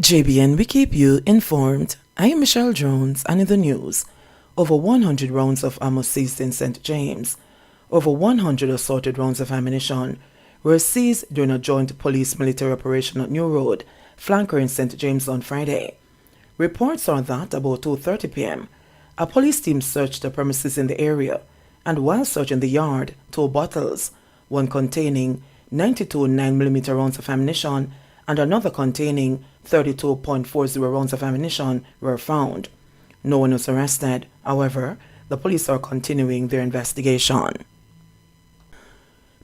JBN, we keep you informed. I am Michelle Jones, and in the news, over 100 rounds of ammo seized in St. James. Over 100 assorted rounds of ammunition were seized during a joint police-military operation at New Road, flanker in St. James on Friday. Reports are that about 2:30 p.m., a police team searched the premises in the area, and while searching the yard, 2 bottles, one containing 92 9mm rounds of ammunition and another containing 32.40 rounds of ammunition were found. No one was arrested. However, the police are continuing their investigation.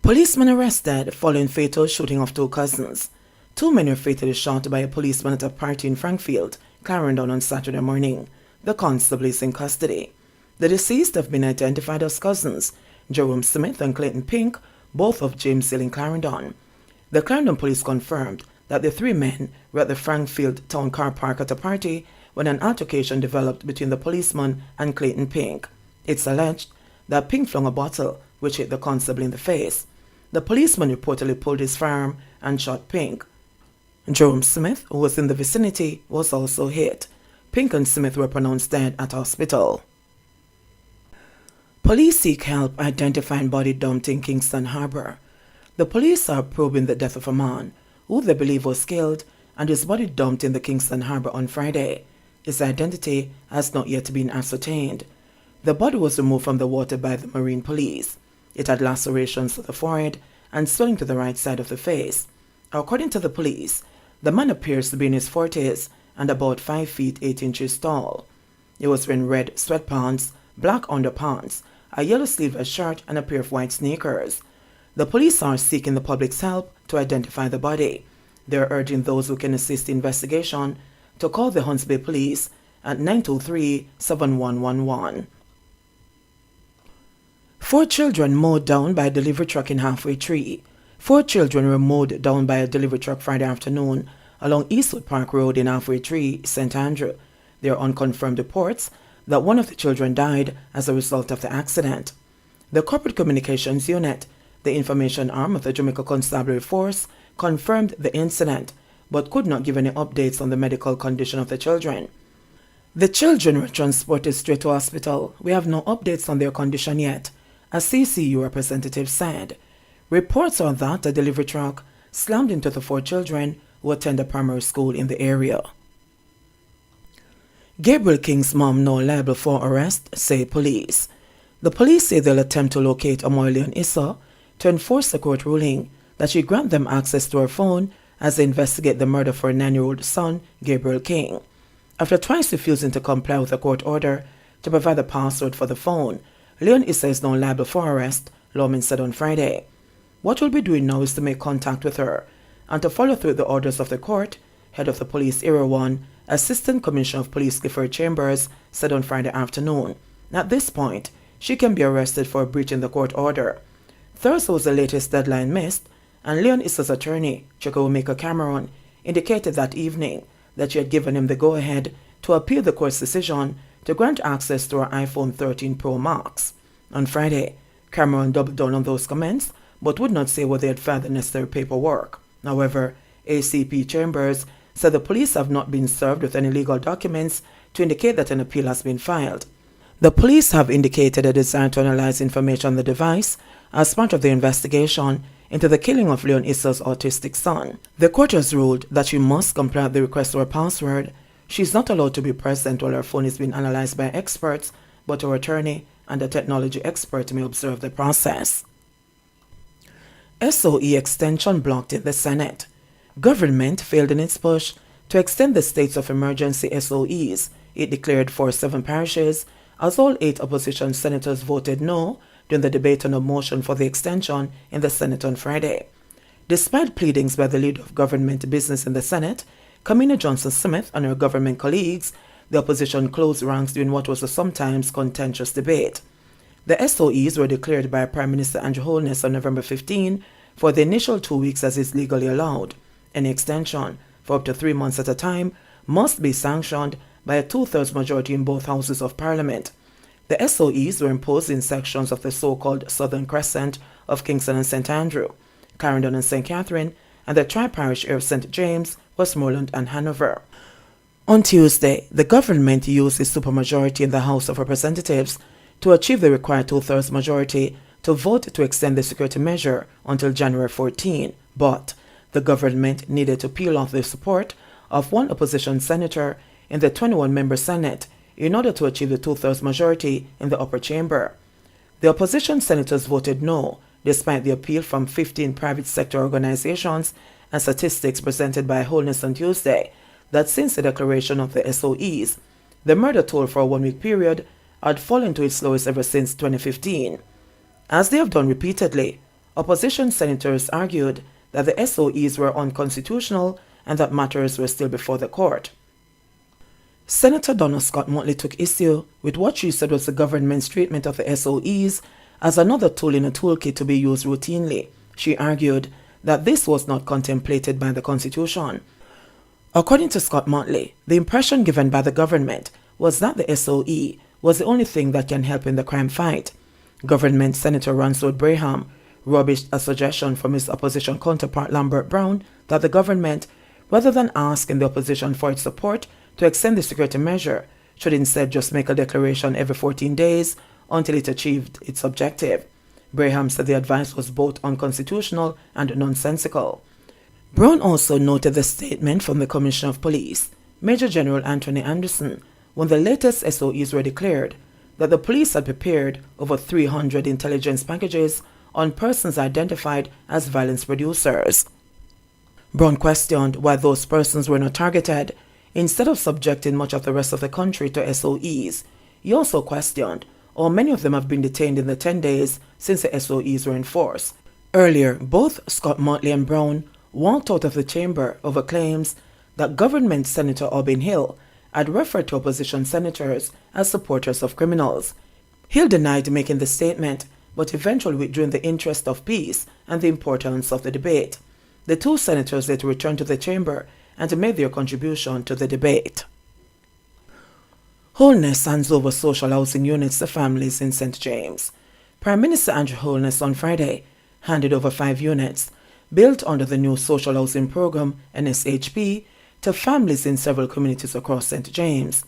Policemen arrested following fatal shooting of 2 cousins. 2 men were fatally shot by a policeman at a party in Frankfield, Clarendon on Saturday morning. The constable is in custody. The deceased have been identified as cousins, Jerome Smith and Clayton Pink, both of James Hill in Clarendon. The Clarendon police confirmed that the 3 men were at the Frankfield town car park at a party when an altercation developed between the policeman and Clayton Pink. It's alleged that Pink flung a bottle which hit the constable in the face. The policeman reportedly pulled his firearm and shot Pink. Jerome Smith, who was in the vicinity, was also hit. Pink and Smith were pronounced dead at hospital. Police seek help identifying body dumped in Kingston Harbor. The police are probing the death of a man who they believe was killed and his body dumped in the Kingston Harbor on Friday. His identity has not yet been ascertained. The body was removed from the water by the Marine Police. It had lacerations to the forehead and swelling to the right side of the face. According to the police, the man appears to be in his 40s and about 5 feet 8 inches tall. He was wearing red sweatpants, black underpants, a yellow sleeveless shirt, and a pair of white sneakers. The police are seeking the public's help to identify the body. They are urging those who can assist the investigation to call the Hunts Bay Police at 923-7111. 4 children mowed down by a delivery truck in Halfway Tree. 4 children were mowed down by a delivery truck Friday afternoon along Eastwood Park Road in Halfway Tree, St. Andrew. There are unconfirmed reports that one of the children died as a result of the accident. The Corporate Communications Unit, the information arm of the Jamaica Constabulary Force, confirmed the incident but could not give any updates on the medical condition of the children. The children were transported straight to hospital. We have no updates on their condition yet, a CCU representative said. Reports are that a delivery truck slammed into the 4 children who attend a primary school in the area. Gabriel King's mom now liable for arrest, say police. The police say they'll attempt to locate Amoyle and Issa to enforce the court ruling that she grant them access to her phone as they investigate the murder of her 9-year-old son, Gabriel King. After twice refusing to comply with a court order to provide the password for the phone, Leon Issa is now liable for arrest, lawmen said on Friday. What we'll be doing now is to make contact with her and to follow through the orders of the court, head of the police Area 1, Assistant Commissioner of Police Clifford Chambers, said on Friday afternoon. At this point, she can be arrested for breaching the court order. Thursday was the latest deadline missed, and Leon Issa's attorney, Chukwuemeka Cameron, indicated that evening that she had given him the go-ahead to appeal the court's decision to grant access to her iPhone 13 Pro Max. On Friday, Cameron doubled down on those comments, but would not say whether they had filed the necessary paperwork. However, ACP Chambers said the police have not been served with any legal documents to indicate that an appeal has been filed. The police have indicated a desire to analyze information on the device as part of the investigation into the killing of Leon Issa's autistic son. The court has ruled that she must comply with the request for a password. She is not allowed to be present while her phone is being analyzed by experts, but her attorney and a technology expert may observe the process. SOE extension blocked in the Senate. Government failed in its push to extend the states of emergency SOEs it declared for 7 parishes, as all 8 opposition senators voted no during the debate on a motion for the extension in the Senate on Friday. Despite pleadings by the leader of government business in the Senate, Kamina Johnson-Smith, and her government colleagues, the opposition closed ranks during what was a sometimes contentious debate. The SOEs were declared by Prime Minister Andrew Holness on November 15 for the initial 2 weeks as is legally allowed. Any extension for up to 3 months at a time must be sanctioned by a 2/3 majority in both houses of Parliament. The SOEs were imposed in sections of the so-called Southern Crescent of Kingston and St. Andrew, Clarendon and St. Catherine, and the tri-parish area of St. James Westmoreland and Hanover. On Tuesday, the government used its supermajority in the House of Representatives to achieve the required two-thirds majority to vote to extend the security measure until January 14, but the government needed to peel off the support of one opposition senator in the 21-member Senate in order to achieve the two-thirds majority in the upper chamber. The opposition senators voted no, despite the appeal from 15 private sector organizations and statistics presented by Holness on Tuesday that since the declaration of the SOEs, the murder toll for a one-week period had fallen to its lowest ever since 2015. As they have done repeatedly, opposition senators argued that the SOEs were unconstitutional and that matters were still before the court. Senator Donna Scott Motley took issue with what she said was the government's treatment of the SOEs as another tool in a toolkit to be used routinely. She argued that this was not contemplated by the Constitution. According to Scott Motley, the impression given by the government was that the SOE was the only thing that can help in the crime fight. Government Senator Ransford Braham rubbished a suggestion from his opposition counterpart Lambert Brown that the government, rather than asking the opposition for its support to extend the security measure, should instead just make a declaration every 14 days until it achieved its objective. Braham said the advice was both unconstitutional and nonsensical. Brown also noted the statement from the Commissioner of Police, Major General Anthony Anderson, when the latest SOEs were declared, that the police had prepared over 300 intelligence packages on persons identified as violence producers. Brown questioned why those persons were not targeted instead of subjecting much of the rest of the country to SOEs. He also questioned how many of them have been detained in the 10 days since the SOEs were in force. Earlier, both Scott Motley and Brown walked out of the chamber over claims that government Senator Aubin Hill had referred to opposition senators as supporters of criminals. Hill denied making the statement, but eventually withdrew in the interest of peace and the importance of the debate. The two senators later returned to the chamber and made their contribution to the debate. Holness hands over social housing units to families in St. James. Prime Minister Andrew Holness on Friday handed over 5 units built under the new social housing program NSHP to families in several communities across St. James.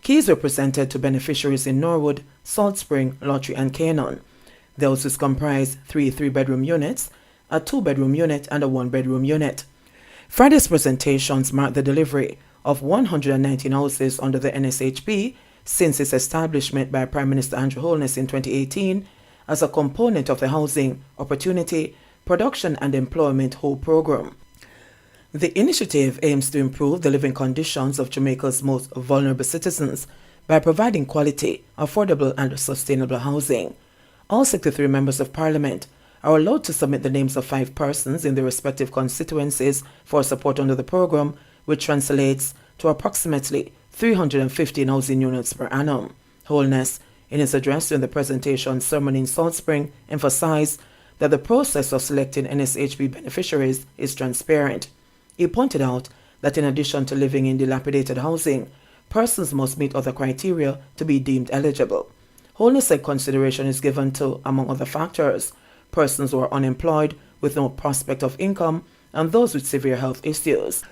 Keys were presented to beneficiaries in Norwood, Salt Spring, Lottery and Canaan. The houses comprise 3 3-bedroom units, a 2-bedroom unit and a 1-bedroom unit. Friday's presentations marked the delivery of 119 houses under the NSHP since its establishment by Prime Minister Andrew Holness in 2018 as a component of the Housing, Opportunity, Production and Employment Hope program. The initiative aims to improve the living conditions of Jamaica's most vulnerable citizens by providing quality, affordable and sustainable housing. All 63 members of Parliament are allowed to submit the names of 5 persons in their respective constituencies for support under the program, which translates to approximately 315 housing units per annum. Holness, in his address during the presentation sermon in Salt Spring, emphasized that the process of selecting NSHP beneficiaries is transparent. He pointed out that in addition to living in dilapidated housing, persons must meet other criteria to be deemed eligible. Holness said consideration is given to, among other factors, persons who are unemployed with no prospect of income and those with severe health issues.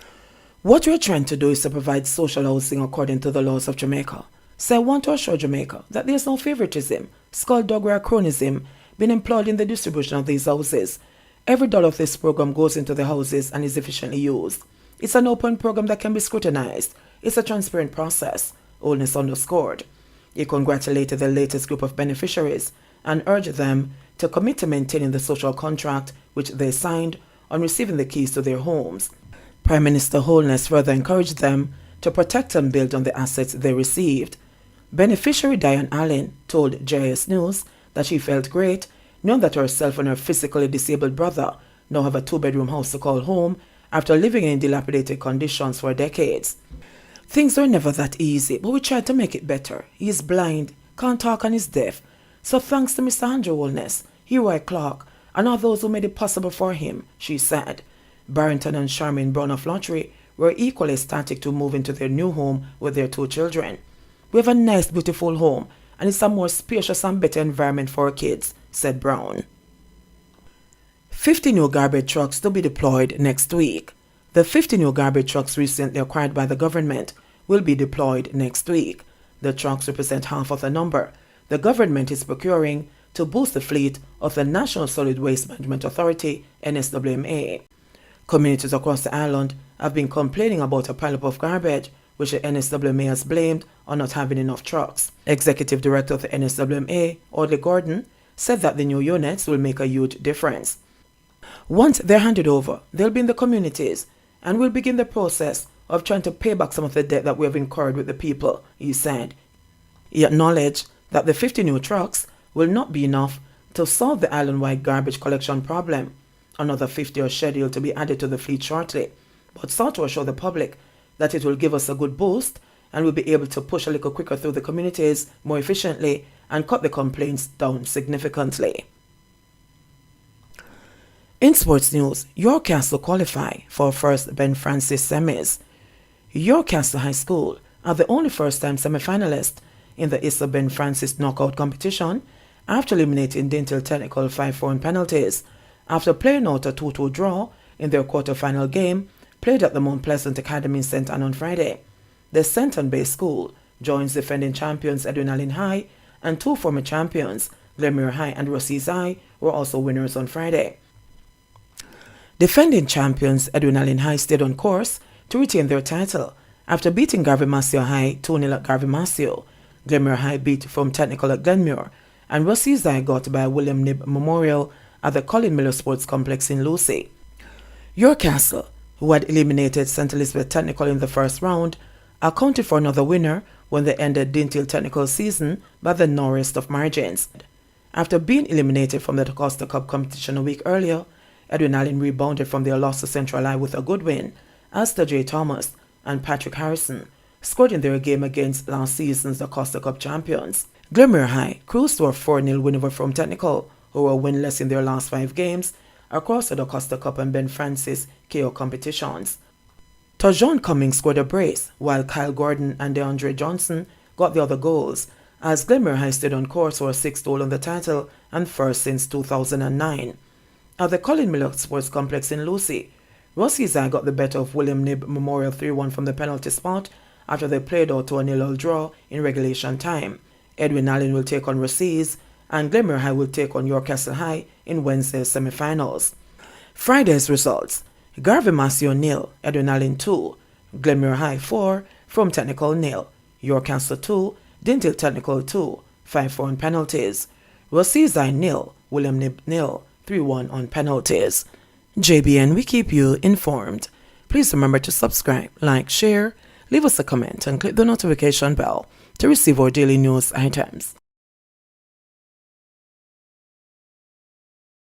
What we're trying to do is to provide social housing according to the laws of Jamaica. So I want to assure Jamaica that there's no favoritism, skullduggery or cronyism being employed in the distribution of these houses. Every dollar of this program goes into the houses and is efficiently used. It's an open program that can be scrutinized. It's a transparent process, Holness underscored. He congratulated the latest group of beneficiaries and urged them to commit to maintaining the social contract which they signed on receiving the keys to their homes. Prime Minister Holness further encouraged them to protect and build on the assets they received. Beneficiary Diane Allen told JS News that she felt great knowing that herself and her physically disabled brother now have a 2-bedroom house to call home after living in dilapidated conditions for decades. Things were never that easy, but we tried to make it better. He is blind, can't talk and is deaf. So thanks to Mr. Andrew Holness, Leroy Clark, and all those who made it possible for him, she said. Barrington and Charmaine Brown of Lottery were equally ecstatic to move into their new home with their 2 children. We have a nice, beautiful home, and it's a more spacious and better environment for our kids, said Brown. 50 new garbage trucks to be deployed next week. The 50 new garbage trucks recently acquired by the government will be deployed next week. The trucks represent half of the number the government is procuring to boost the fleet of the National Solid Waste Management Authority, NSWMA. Communities across the island have been complaining about a pileup of garbage, which the NSWMA has blamed on not having enough trucks. Executive Director of the NSWMA, Audley Gordon, said that the new units will make a huge difference. Once they're handed over, they'll be in the communities and we'll begin the process of trying to pay back some of the debt that we have incurred with the people, he said. He acknowledged that the 50 new trucks will not be enough to solve the island-wide garbage collection problem. Another 50 are scheduled to be added to the fleet shortly, but sought to assure the public that it will give us a good boost and we'll be able to push a little quicker through the communities more efficiently and cut the complaints down significantly. In sports news, York Castle qualify for first Ben Francis semis. York Castle High School are the only first-time semi-finalists in the Issa Ben Francis knockout competition after eliminating Dental Technical 5-4 on penalties after playing out a 2-2 draw in their quarter-final game played at the Mount Pleasant Academy in St. Ann on Friday. The Centon-based school joins defending champions Edwin Allen High, and two former champions, Glenmuir High and Rossies High, were also winners on Friday. Defending champions Edwin Allen High stayed on course to retain their title after beating Garvey Masio High 2-0 at Garvey Masio. Glenmuir High beat from Technical at Glenmuir, and Rossies High got by William Knibb Memorial at the Colin Miller Sports Complex in Lucy. York Castle, who had eliminated St. Elizabeth Technical in the first round, accounted for another winner when they ended Dental Technical season by the narrowest of margins. After being eliminated from the Costa Cup competition a week earlier, Edwin Allen rebounded from their loss to Central Eye with a good win, as J. Thomas and Patrick Harrison scored in their game against last season's the Costa Cup champions. Glenmuir High cruised to a 4-0 win over from Technical, who were winless in their last 5 games across the Costa Cup and Ben Francis KO competitions. Tajon Cummings scored a brace, while Kyle Gordon and DeAndre Johnson got the other goals, as Glenmuir High stayed on course for a 6th goal on the title and first since 2009. At the Colin Miller Sports Complex in Lucy, Rossies High got the better of William Knibb Memorial 3-1 from the penalty spot after they played out to a 0-0 draw in regulation time. Edwin Allen will take on Rossies, and Glenmuir High will take on York Castle High in Wednesday's semi-finals. Friday's results: Garvey Masio 0, Edwin Allen 2, Glenmuir High 4, from Technical 0, York Castle 2, Dental Technical 2, 5-4 on penalties, Rossies High 0, William Knibb 0, 3-1 on penalties. JBN, we keep you informed. Please remember to subscribe, like, share, leave us a comment, and click the notification bell to receive our daily news items.